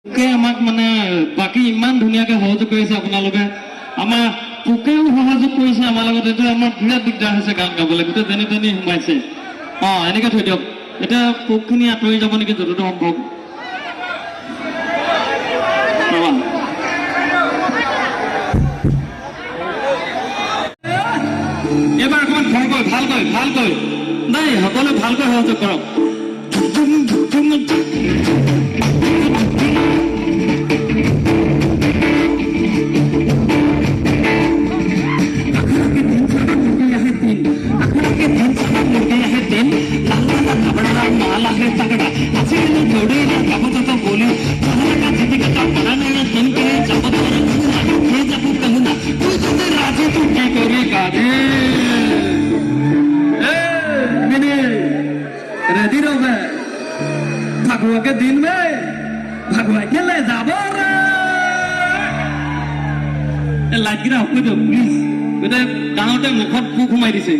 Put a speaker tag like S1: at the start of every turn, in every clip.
S1: আমাক মানে বাকি ইমান ধুনীয়াকে সহযোগ কৰিছে আপোনালোকে আমাৰ পোকেও সহযোগ কৰিছে আমাৰ লগত এইটো আমাৰ বিৰাট দিগদাৰ হৈছে গান গাবলৈ গোটেই যেনি তেনি সোমাইছে এনেকে থৈ দিয়ক এতিয়া পোকখিনি আঁতৰি যাব নেকি যতটো সম্ভৱ এবাৰ অকণমান ভালকৈ নাই সকলোৱে ভালকৈ সহযোগ কৰক रेडी रहो मैं भगवा के दिन में भगवा के ले जाबो लाइट गिरा होके दो प्लीज बेटा गाँवते मुखत फूक घुमाई दिसे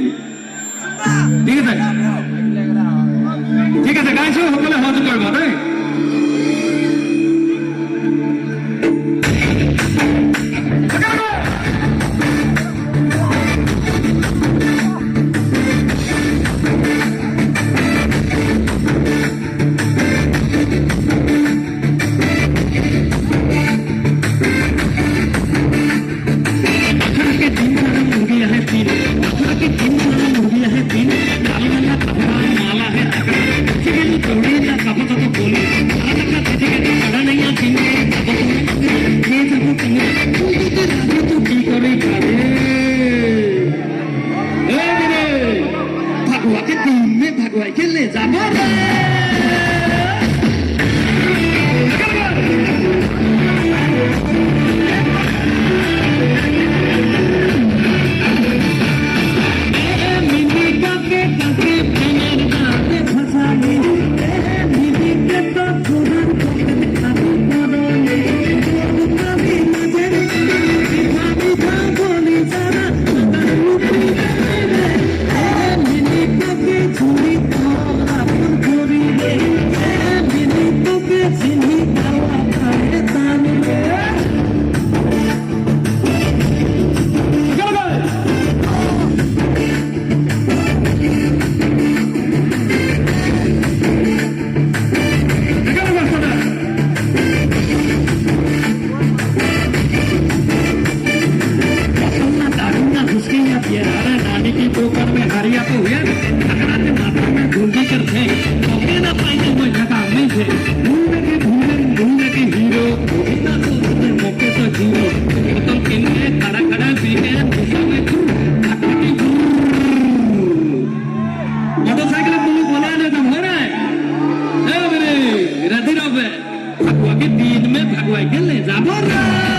S1: ठीक है गाइছো সকলে সহযোগ কৰিব দেই भगवाई के ले जा भगवा के दिन में भगवा के ले जा